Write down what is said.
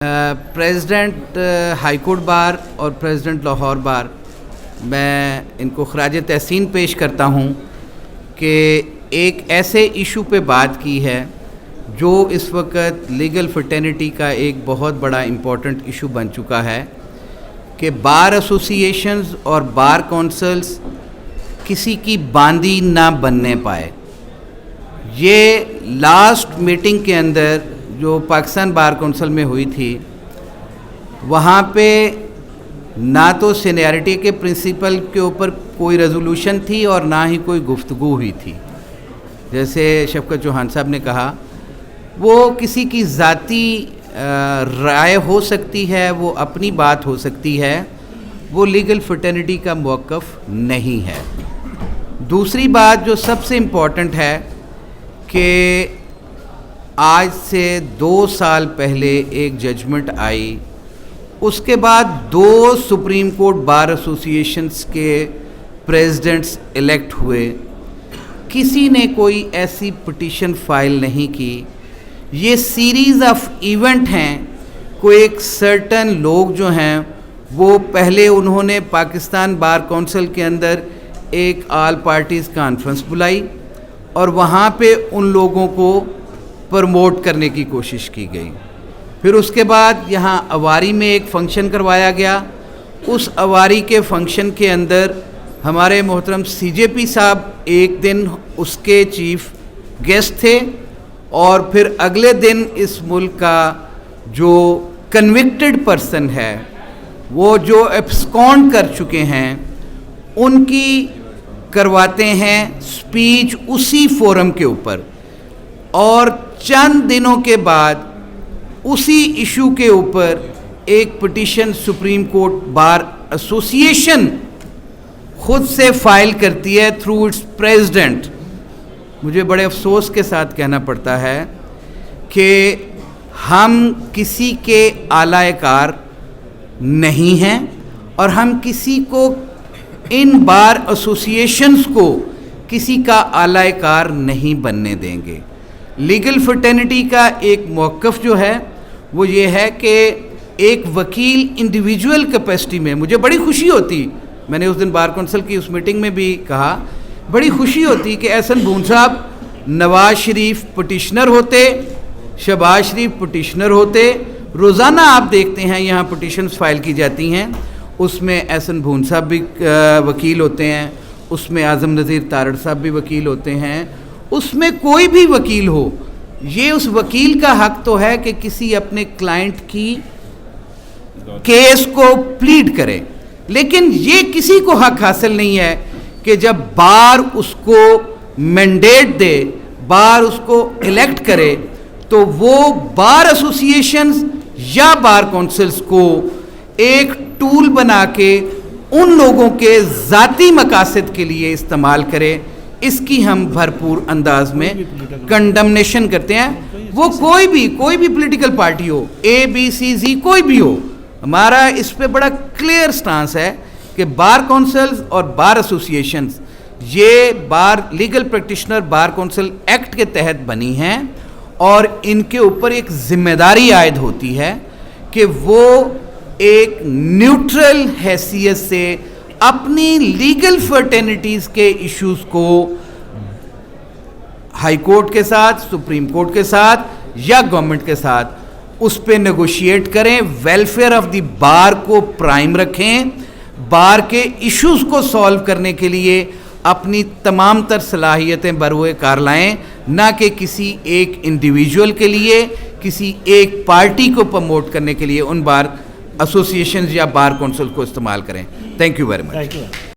President high court bar और president Lahore बार, मैं इनको खराज तहसीन पेश करता हूँ कि एक ऐसे इशू पे बात की है जो इस वक्त लीगल फ्रेटर्निटी का एक बहुत बड़ा इम्पोर्टेंट इशू बन चुका है कि बार एसोसिएशंस और बार काउंसिल्स किसी की बांदी ना बनने पाए। ये लास्ट मीटिंग के अंदर जो पाकिस्तान बार काउंसिल में हुई थी, वहाँ पे ना तो सीनियरिटी के प्रिंसिपल के ऊपर कोई रेजोल्यूशन थी और ना ही कोई गुफ्तगू हुई थी। जैसे शफकत चौहान साहब ने कहा, वो किसी की ज़ाती राय हो सकती है, वो अपनी बात हो सकती है, वो लीगल फ्रेटर्निटी का मौक़िफ़ नहीं है। दूसरी बात जो सबसे इम्पॉर्टेंट है कि आज से 2 साल पहले एक जजमेंट आई, उसके बाद 2 सुप्रीम कोर्ट बार एसोसिएशंस के प्रेसिडेंट्स इलेक्ट हुए, किसी ने कोई ऐसी पिटीशन फाइल नहीं की। ये सीरीज़ ऑफ इवेंट हैं। कोई एक सर्टन लोग जो हैं वो पहले उन्होंने पाकिस्तान बार काउंसिल के अंदर एक ऑल पार्टीज़ कॉन्फ्रेंस बुलाई और वहाँ पे उन लोगों को प्रमोट करने की कोशिश की गई। फिर उसके बाद यहाँ अवारी में एक फ़ंक्शन करवाया गया। उस अवारी के फ़ंक्शन के अंदर हमारे मोहतरम CJP साहब एक दिन उसके चीफ गेस्ट थे और फिर अगले दिन इस मुल्क का जो कन्विक्टेड पर्सन है, वो जो एब्सकॉन्ड कर चुके हैं, उनकी करवाते हैं स्पीच उसी फोरम के ऊपर। और चंद दिनों के बाद उसी इशू के ऊपर एक petition supreme court bar association खुद से फाइल करती है थ्रू इट्स प्रेसिडेंट। मुझे बड़े अफसोस के साथ कहना पड़ता है कि हम किसी के आलाएकार नहीं हैं और हम किसी को, इन बार एसोसिएशंस को किसी का आलाएकार नहीं बनने देंगे। लीगल फ्रेटर्निटी का एक मौक़िफ़ जो है वो ये है कि एक वकील इंडिविजुअल कैपेसिटी में, मुझे बड़ी खुशी होती, मैंने उस दिन बार काउंसिल की उस मीटिंग में भी कहा, बड़ी खुशी होती कि एहसन भून साहब नवाज शरीफ पिटिशनर होते, शहबाज शरीफ पिटिशनर होते। रोज़ाना आप देखते हैं यहाँ पिटिशन्स फाइल की जाती हैं, उसमें एहसन भून साहब भी वकील होते हैं, उसमें आज़म नज़ीर तारड़ साहब भी वकील होते हैं, उसमें कोई भी वकील हो, ये उस वकील का हक तो है कि किसी अपने क्लाइंट की केस को प्लीड करे, लेकिन ये किसी को हक हासिल नहीं है कि जब बार उसको मैंडेट दे, बार उसको इलेक्ट करे, तो वो बार एसोसिएशंस या बार काउंसिल्स को एक टूल बना के उन लोगों के ज़ाती मकासद के लिए इस्तेमाल करे। इसकी हम भरपूर अंदाज में कंडमनेशन करते हैं। वो कोई भी पॉलिटिकल पार्टी हो, ABCZ कोई भी हो, हमारा इस पे बड़ा क्लियर स्टांस है कि बार काउंसिल्स और बार एसोसिएशंस ये bar legal practitioner bar council act के तहत बनी हैं और इनके ऊपर एक जिम्मेदारी आयद होती है कि वो एक न्यूट्रल हैसियत से अपनी लीगल फ्रेटर्निटीज़ के इश्यूज़ को हाई कोर्ट के साथ, सुप्रीम कोर्ट के साथ या गवर्नमेंट के साथ उस पे नेगोशिएट करें, वेलफेयर ऑफ द बार को प्राइम रखें, बार के इश्यूज़ को सॉल्व करने के लिए अपनी तमाम तर सलाहियतें बरोए कार लाएं, ना कि किसी एक इंडिविजुअल के लिए, किसी एक पार्टी को प्रमोट करने के लिए उन बार एसोसिएशंस या बार काउंसिल को इस्तेमाल करें। Thank you very much.